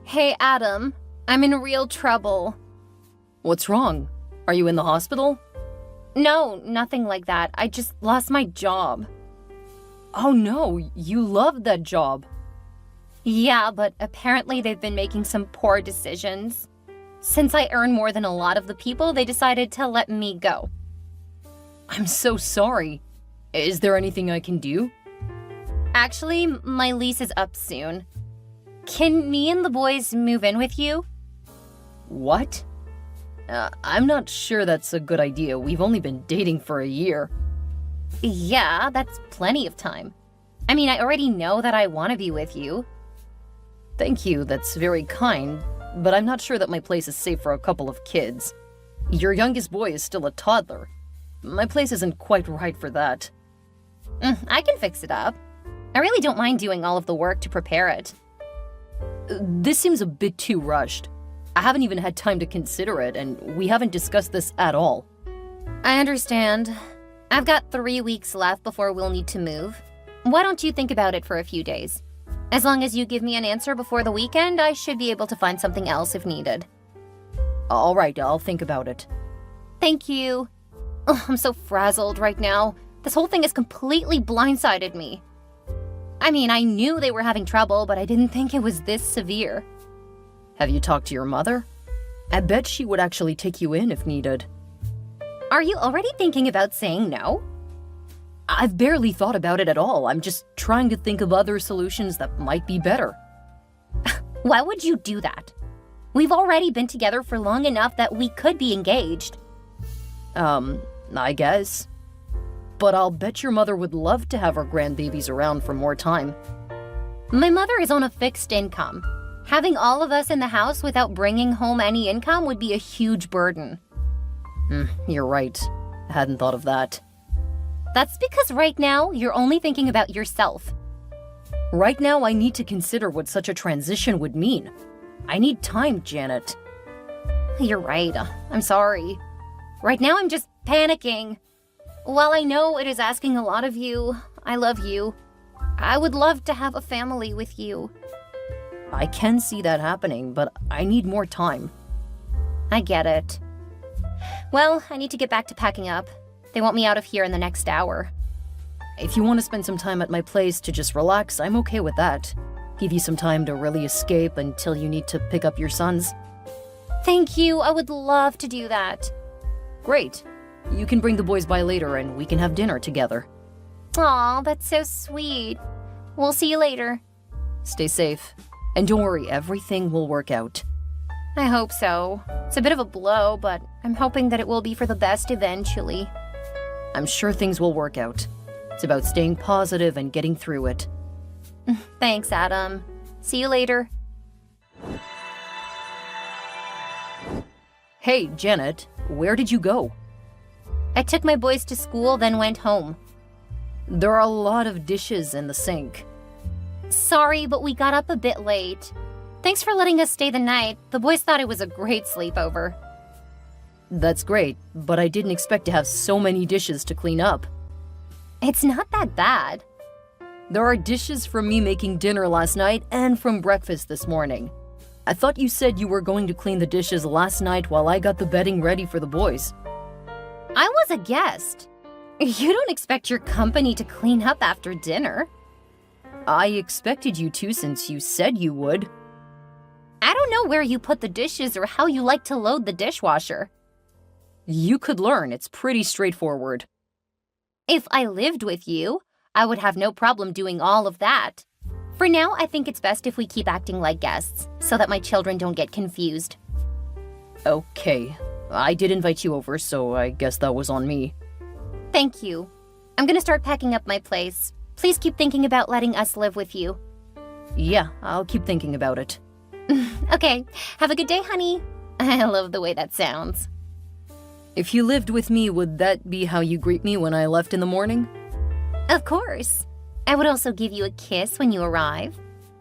Hey, Adam. I'm in real trouble. What's wrong? Are you in the hospital? No, nothing like that. I just lost my job. Oh no, you loved that job. Yeah, but apparently they've been making some poor decisions. Since I earn more than a lot of the people, they decided to let me go. I'm so sorry. Is there anything I can do? Actually, my lease is up soon. Can me and the boys move in with you? What? I'm not sure that's a good idea. We've only been dating for a year. Yeah, that's plenty of time. I mean, I already know that I want to be with you. Thank you, that's very kind, but I'm not sure that my place is safe for a couple of kids. Your youngest boy is still a toddler. My place isn't quite right for that. I can fix it up. I really don't mind doing all of the work to prepare it. This seems a bit too rushed. I haven't even had time to consider it, and we haven't discussed this at all. I understand. I've got 3 weeks left before we'll need to move. Why don't you think about it for a few days? As long as you give me an answer before the weekend, I should be able to find something else if needed. All right, I'll think about it. Thank you. Oh, I'm so frazzled right now. This whole thing has completely blindsided me. I mean, I knew they were having trouble, but I didn't think it was this severe. Have you talked to your mother? I bet she would actually take you in if needed. Are you already thinking about saying no? I've barely thought about it at all. I'm just trying to think of other solutions that might be better. Why would you do that? We've already been together for long enough that we could be engaged. I guess. But I'll bet your mother would love to have her grandbabies around for more time. My mother is on a fixed income. Having all of us in the house without bringing home any income would be a huge burden. You're right. I hadn't thought of that. That's because right now, you're only thinking about yourself. Right now, I need to consider what such a transition would mean. I need time, Janet. You're right. I'm sorry. Right now, I'm just panicking. While I know it is asking a lot of you, I love you. I would love to have a family with you. I can see that happening, but I need more time. I get it. Well, I need to get back to packing up. They want me out of here in the next hour. If you want to spend some time at my place to just relax, I'm okay with that. Give you some time to really escape until you need to pick up your sons. Thank you. I would love to do that. Great. You can bring the boys by later and we can have dinner together. Aw, that's so sweet. We'll see you later. Stay safe. And don't worry, everything will work out. I hope so. It's a bit of a blow, but I'm hoping that it will be for the best eventually. I'm sure things will work out. It's about staying positive and getting through it. Thanks, Adam. See you later. Hey, Janet, where did you go? I took my boys to school, then went home. There are a lot of dishes in the sink. Sorry, but we got up a bit late. Thanks for letting us stay the night. The boys thought it was a great sleepover. That's great, but I didn't expect to have so many dishes to clean up. It's not that bad. There are dishes from me making dinner last night and from breakfast this morning. I thought you said you were going to clean the dishes last night while I got the bedding ready for the boys. I was a guest. You don't expect your company to clean up after dinner. I expected you to since you said you would. I don't know where you put the dishes or how you like to load the dishwasher. You could learn. It's pretty straightforward. If I lived with you, I would have no problem doing all of that. For now, I think it's best if we keep acting like guests, so that my children don't get confused. Okay. I did invite you over, so I guess that was on me. Thank you. I'm gonna start packing up my place. Please keep thinking about letting us live with you. Yeah, I'll keep thinking about it. Okay, have a good day, honey. I love the way that sounds. If you lived with me, would that be how you greet me when I left in the morning? Of course. I would also give you a kiss when you arrive.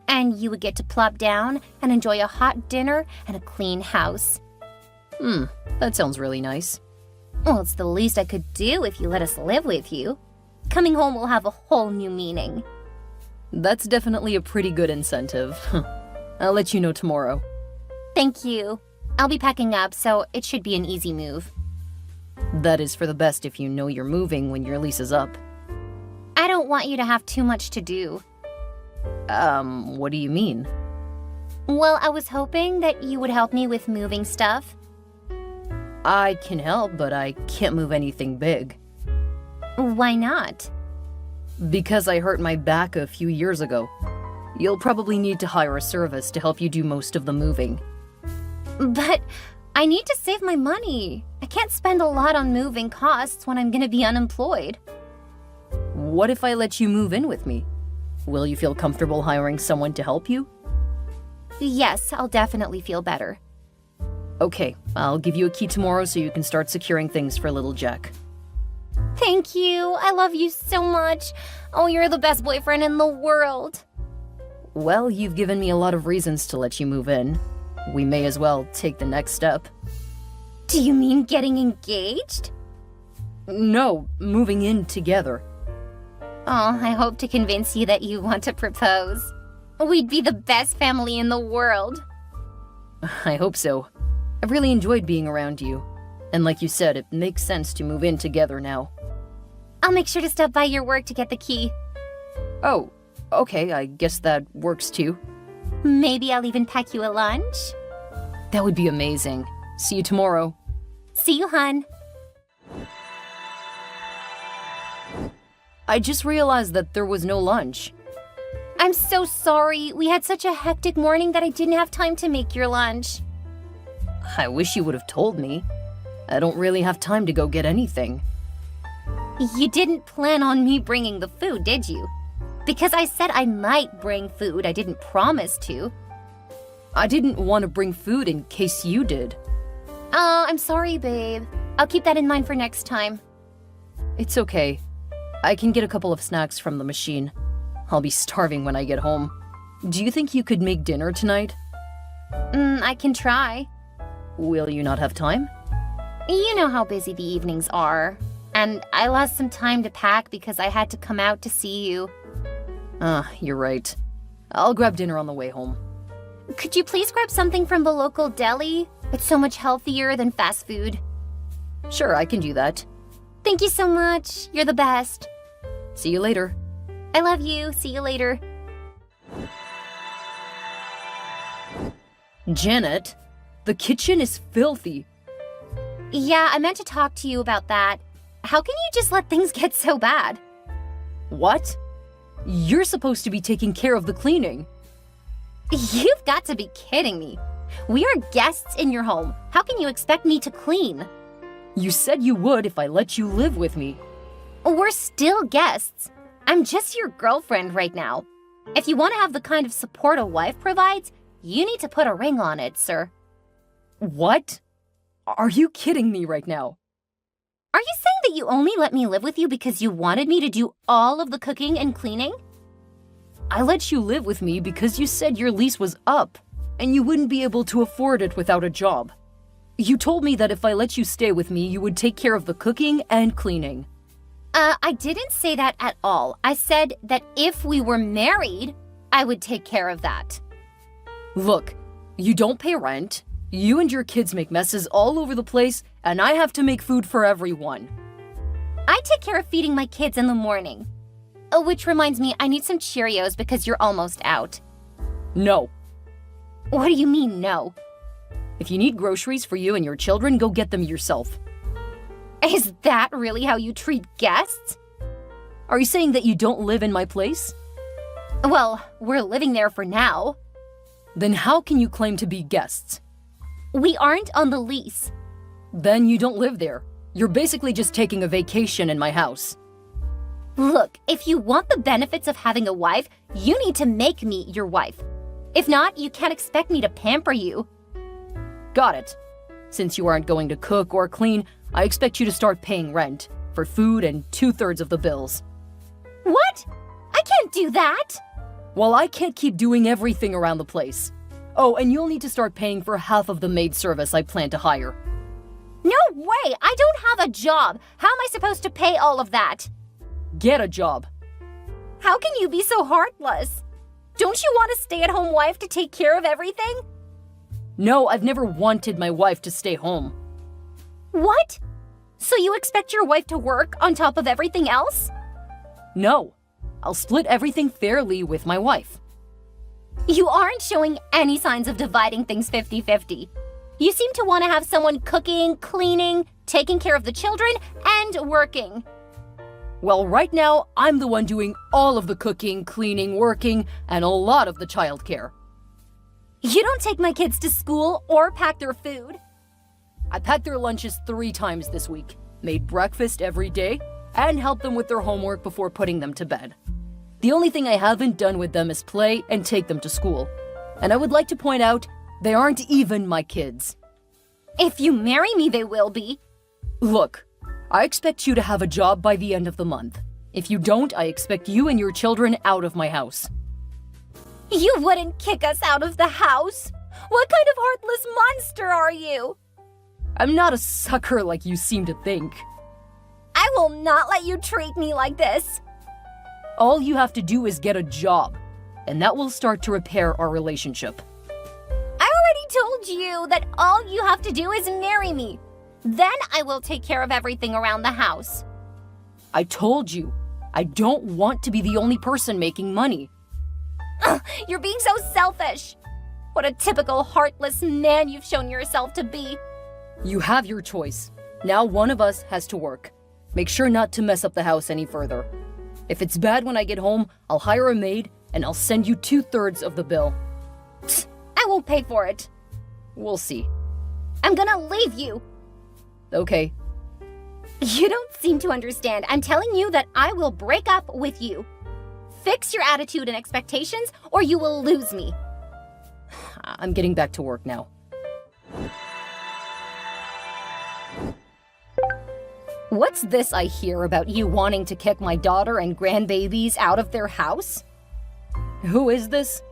And you would get to plop down and enjoy a hot dinner and a clean house. That sounds really nice. Well, it's the least I could do if you let us live with you. Coming home will have a whole new meaning. That's definitely a pretty good incentive. I'll let you know tomorrow. Thank you. I'll be packing up, so it should be an easy move. That is for the best if you know you're moving when your lease is up. I don't want you to have too much to do. What do you mean? Well, I was hoping that you would help me with moving stuff. I can help, but I can't move anything big. Why not? Because I hurt my back a few years ago. You'll probably need to hire a service to help you do most of the moving. But I need to save my money. I can't spend a lot on moving costs when I'm gonna be unemployed. What if I let you move in with me? Will you feel comfortable hiring someone to help you? Yes, I'll definitely feel better. Okay, I'll give you a key tomorrow so you can start securing things for little Jack. Thank you. I love you so much. Oh, you're the best boyfriend in the world. Well, you've given me a lot of reasons to let you move in. We may as well take the next step. Do you mean getting engaged? No, moving in together. Oh, I hope to convince you that you want to propose. We'd be the best family in the world. I hope so. I've really enjoyed being around you. And like you said, it makes sense to move in together now. I'll make sure to stop by your work to get the key. Oh, okay, I guess that works too. Maybe I'll even pack you a lunch. That would be amazing. See you tomorrow. See you, hun. I just realized that there was no lunch. I'm so sorry. We had such a hectic morning that I didn't have time to make your lunch. I wish you would have told me. I don't really have time to go get anything. You didn't plan on me bringing the food, did you? Because I said I might bring food, I didn't promise to. I didn't want to bring food in case you did. Oh, I'm sorry, babe. I'll keep that in mind for next time. It's okay. I can get a couple of snacks from the machine. I'll be starving when I get home. Do you think you could make dinner tonight? I can try. Will you not have time? You know how busy the evenings are. And I lost some time to pack because I had to come out to see you. You're right. I'll grab dinner on the way home. Could you please grab something from the local deli? It's so much healthier than fast food. Sure, I can do that. Thank you so much. You're the best. See you later. I love you. See you later. Janet, the kitchen is filthy. Yeah, I meant to talk to you about that. How can you just let things get so bad? What? You're supposed to be taking care of the cleaning. You've got to be kidding me. We are guests in your home. How can you expect me to clean? You said you would if I let you live with me. We're still guests. I'm just your girlfriend right now. If you want to have the kind of support a wife provides, you need to put a ring on it, sir. What? Are you kidding me right now? Are you saying that you only let me live with you because you wanted me to do all of the cooking and cleaning? I let you live with me because you said your lease was up, and you wouldn't be able to afford it without a job. You told me that if I let you stay with me, you would take care of the cooking and cleaning. I didn't say that at all. I said that if we were married, I would take care of that. Look, you don't pay rent, you and your kids make messes all over the place, and I have to make food for everyone. I take care of feeding my kids in the morning. Which reminds me, I need some Cheerios because you're almost out. No. What do you mean, no? If you need groceries for you and your children, go get them yourself. Is that really how you treat guests? Are you saying that you don't live in my place? Well, we're living there for now. Then how can you claim to be guests? We aren't on the lease. Then you don't live there. You're basically just taking a vacation in my house. Look, if you want the benefits of having a wife, you need to make me your wife. If not, you can't expect me to pamper you. Got it. Since you aren't going to cook or clean, I expect you to start paying rent for food and 2/3 of the bills. What? I can't do that! Well, I can't keep doing everything around the place. Oh, and you'll need to start paying for half of the maid service I plan to hire. No way! I don't have a job! How am I supposed to pay all of that? Get a job. How can you be so heartless? Don't you want a stay-at-home wife to take care of everything? No, I've never wanted my wife to stay home. What? So you expect your wife to work on top of everything else? No, I'll split everything fairly with my wife. You aren't showing any signs of dividing things 50-50. You seem to want to have someone cooking, cleaning, taking care of the children, and working. Well, right now, I'm the one doing all of the cooking, cleaning, working, and a lot of the childcare. You don't take my kids to school or pack their food. I packed their lunches 3 times this week, made breakfast every day, and helped them with their homework before putting them to bed. The only thing I haven't done with them is play and take them to school. And I would like to point out, they aren't even my kids. If you marry me, they will be. Look, I expect you to have a job by the end of the month. If you don't, I expect you and your children out of my house. You wouldn't kick us out of the house? What kind of heartless monster are you? I'm not a sucker like you seem to think. I will not let you treat me like this. All you have to do is get a job, and that will start to repair our relationship. I already told you that all you have to do is marry me. Then I will take care of everything around the house. I told you, I don't want to be the only person making money. You're being so selfish. What a typical heartless man you've shown yourself to be. You have your choice. Now one of us has to work. Make sure not to mess up the house any further. If it's bad when I get home, I'll hire a maid and I'll send you 2/3 of the bill. I won't pay for it. We'll see. I'm gonna leave you. Okay. You don't seem to understand. I'm telling you that I will break up with you. Fix your attitude and expectations, or you will lose me. I'm getting back to work now. What's this I hear about you wanting to kick my daughter and grandbabies out of their house? Who is this?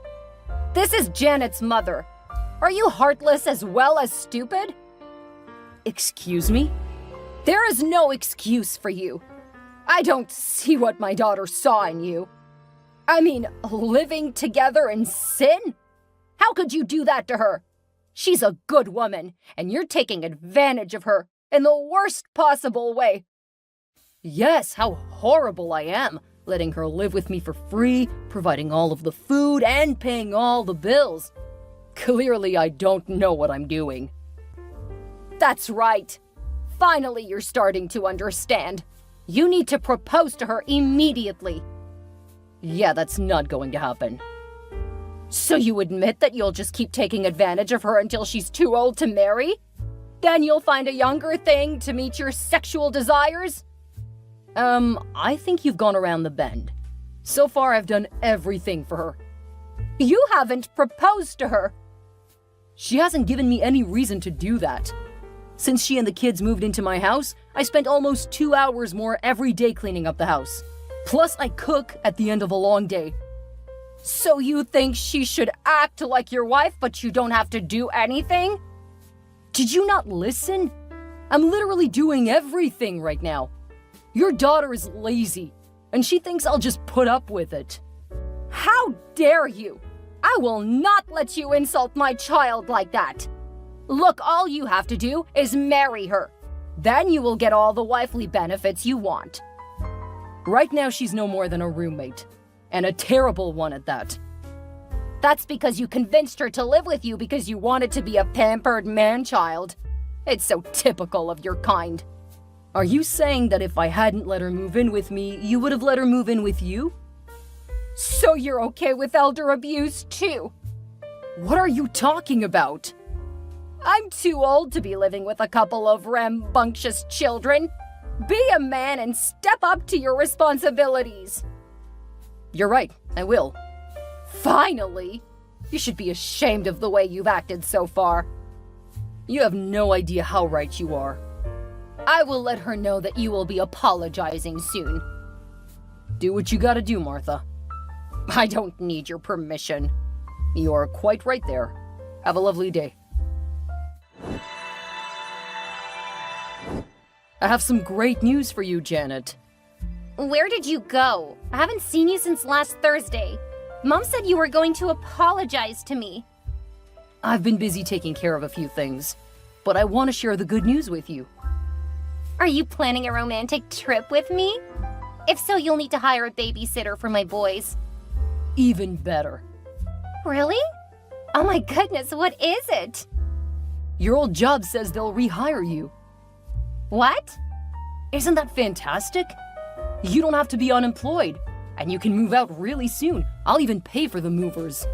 This is Janet's mother. Are you heartless as well as stupid? Excuse me? There is no excuse for you. I don't see what my daughter saw in you. I mean, living together in sin? How could you do that to her? She's a good woman, and you're taking advantage of her in the worst possible way. Yes, how horrible I am, letting her live with me for free, providing all of the food, and paying all the bills. Clearly, I don't know what I'm doing. That's right. Finally, you're starting to understand. You need to propose to her immediately. Yeah, that's not going to happen. So you admit that you'll just keep taking advantage of her until she's too old to marry? Then you'll find a younger thing to meet your sexual desires? I think you've gone around the bend. So far, I've done everything for her. You haven't proposed to her. She hasn't given me any reason to do that. Since she and the kids moved into my house, I spent almost 2 hours more every day cleaning up the house. Plus, I cook at the end of a long day. So you think she should act like your wife, but you don't have to do anything? Did you not listen? I'm literally doing everything right now. Your daughter is lazy, and she thinks I'll just put up with it. How dare you! I will not let you insult my child like that. Look, all you have to do is marry her. Then you will get all the wifely benefits you want. Right now, she's no more than a roommate, and a terrible one at that. That's because you convinced her to live with you because you wanted to be a pampered man-child. It's so typical of your kind. Are you saying that if I hadn't let her move in with me, you would have let her move in with you? So you're okay with elder abuse, too? What are you talking about? I'm too old to be living with a couple of rambunctious children. Be a man and step up to your responsibilities. You're right, I will. Finally! You should be ashamed of the way you've acted so far. You have no idea how right you are. I will let her know that you will be apologizing soon. Do what you gotta do, Martha. I don't need your permission. You're quite right there. Have a lovely day. I have some great news for you, Janet. Where did you go? I haven't seen you since last Thursday. Mom said you were going to apologize to me. I've been busy taking care of a few things, but I want to share the good news with you. Are you planning a romantic trip with me? If so, you'll need to hire a babysitter for my boys. Even better. Really? Oh my goodness, what is it? Your old job says they'll rehire you. What? Isn't that fantastic? You don't have to be unemployed, and you can move out really soon. I'll even pay for the movers.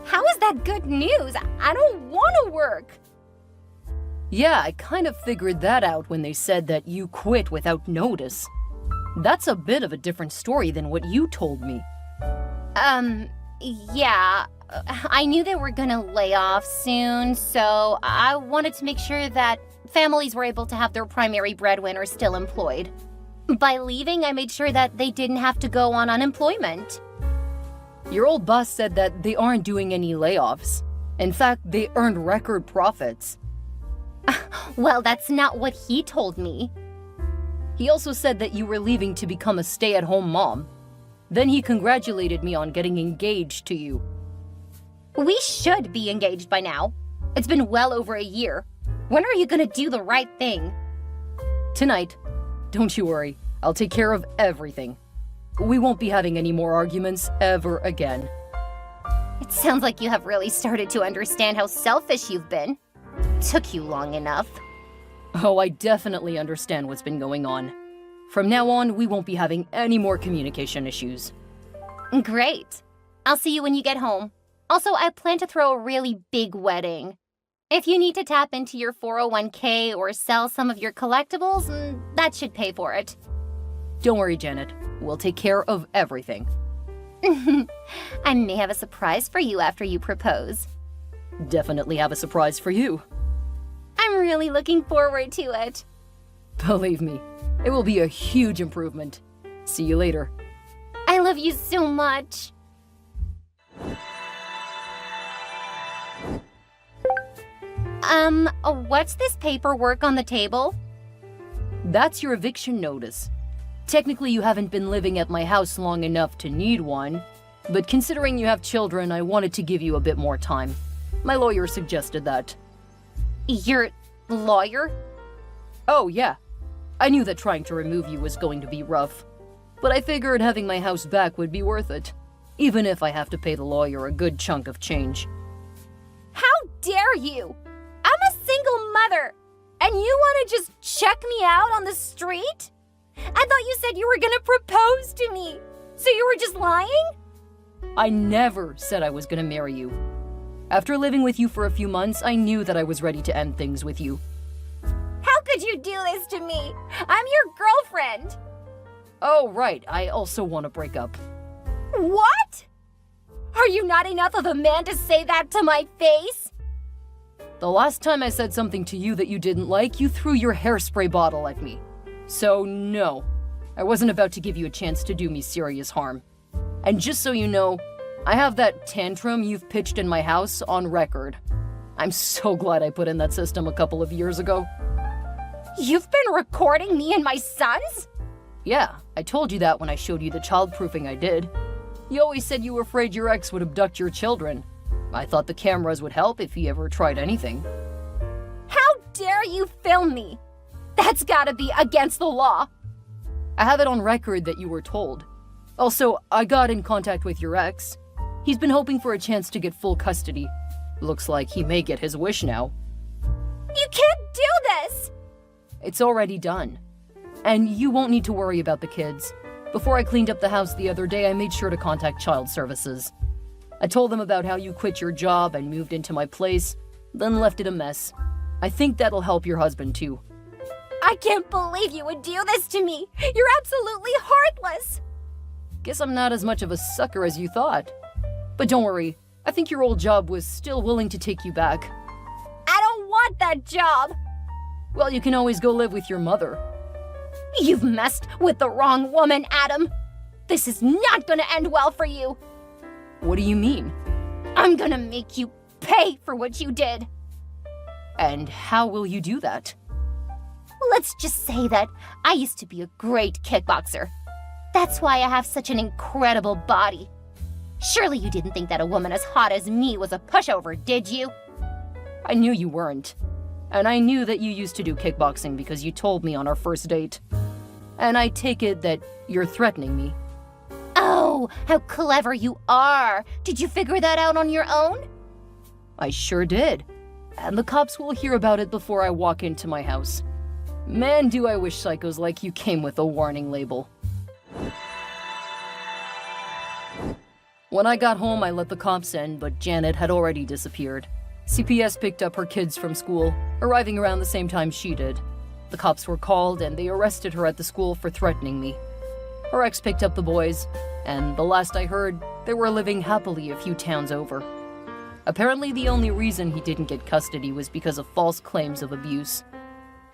How is that good news? I don't want to work. Yeah, I kind of figured that out when they said that you quit without notice. That's a bit of a different story than what you told me. Yeah. I knew they were gonna lay off soon, so I wanted to make sure that families were able to have their primary breadwinner still employed. By leaving, I made sure that they didn't have to go on unemployment. Your old boss said that they aren't doing any layoffs. In fact, they earned record profits. Well, that's not what he told me. He also said that you were leaving to become a stay-at-home mom. Then he congratulated me on getting engaged to you. We should be engaged by now. It's been well over a year. When are you gonna do the right thing? Tonight. Don't you worry. I'll take care of everything. We won't be having any more arguments ever again. It sounds like you have really started to understand how selfish you've been. Took you long enough. Oh, I definitely understand what's been going on. From now on, we won't be having any more communication issues. Great. I'll see you when you get home. Also, I plan to throw a really big wedding. If you need to tap into your 401k or sell some of your collectibles, that should pay for it. Don't worry, Janet. We'll take care of everything. I may have a surprise for you after you propose. Definitely have a surprise for you. I'm really looking forward to it. Believe me, it will be a huge improvement. See you later. I love you so much. What's this paperwork on the table? That's your eviction notice. Technically, you haven't been living at my house long enough to need one, but considering you have children, I wanted to give you a bit more time. My lawyer suggested that. Your lawyer? Oh, yeah. I knew that trying to remove you was going to be rough, but I figured having my house back would be worth it, even if I have to pay the lawyer a good chunk of change. How dare you! I'm a single mother, and you want to just check me out on the street? I thought you said you were gonna propose to me, so you were just lying? I never said I was gonna marry you. After living with you for a few months, I knew that I was ready to end things with you. How could you do this to me? I'm your girlfriend. Oh, right. I also want to break up. What? Are you not enough of a man to say that to my face? The last time I said something to you that you didn't like, you threw your hairspray bottle at me. So, no. I wasn't about to give you a chance to do me serious harm. And just so you know, I have that tantrum you've pitched in my house on record. I'm so glad I put in that system a couple of years ago. You've been recording me and my sons? Yeah, I told you that when I showed you the childproofing I did. You always said you were afraid your ex would abduct your children. I thought the cameras would help if he ever tried anything. How dare you film me? That's gotta be against the law. I have it on record that you were told. Also, I got in contact with your ex. He's been hoping for a chance to get full custody. Looks like he may get his wish now. You can't do this! It's already done. And you won't need to worry about the kids. Before I cleaned up the house the other day, I made sure to contact Child Services. I told them about how you quit your job and moved into my place, then left it a mess. I think that'll help your husband too. I can't believe you would do this to me! You're absolutely heartless! Guess I'm not as much of a sucker as you thought. But don't worry, I think your old job was still willing to take you back. I don't want that job! Well, you can always go live with your mother. You've messed with the wrong woman, Adam! This is not gonna end well for you! What do you mean? I'm gonna make you pay for what you did! And how will you do that? Let's just say that I used to be a great kickboxer. That's why I have such an incredible body. Surely you didn't think that a woman as hot as me was a pushover, did you? I knew you weren't. And I knew that you used to do kickboxing because you told me on our first date. And I take it that you're threatening me. Oh, how clever you are! Did you figure that out on your own? I sure did. And the cops will hear about it before I walk into my house. Man, do I wish psychos like you came with a warning label. When I got home, I let the cops in, but Janet had already disappeared. CPS picked up her kids from school, arriving around the same time she did. The cops were called, and they arrested her at the school for threatening me. Her ex picked up the boys, and the last I heard, they were living happily a few towns over. Apparently, the only reason he didn't get custody was because of false claims of abuse.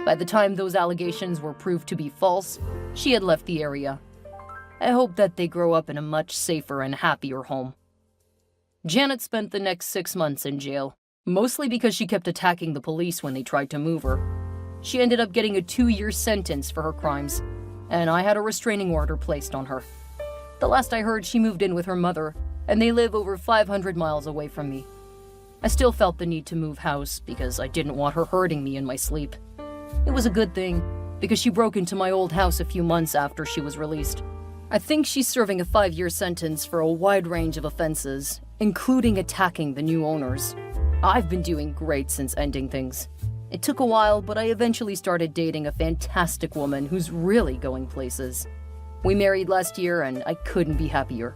By the time those allegations were proved to be false, she had left the area. I hope that they grow up in a much safer and happier home. Janet spent the next 6 months in jail, mostly because she kept attacking the police when they tried to move her. She ended up getting a 2-year sentence for her crimes, and I had a restraining order placed on her. The last I heard, she moved in with her mother, and they live over 500 miles away from me. I still felt the need to move house because I didn't want her hurting me in my sleep. It was a good thing, because she broke into my old house a few months after she was released. I think she's serving a 5-year sentence for a wide range of offenses, including attacking the new owners. I've been doing great since ending things. It took a while, but I eventually started dating a fantastic woman who's really going places. We married last year, and I couldn't be happier.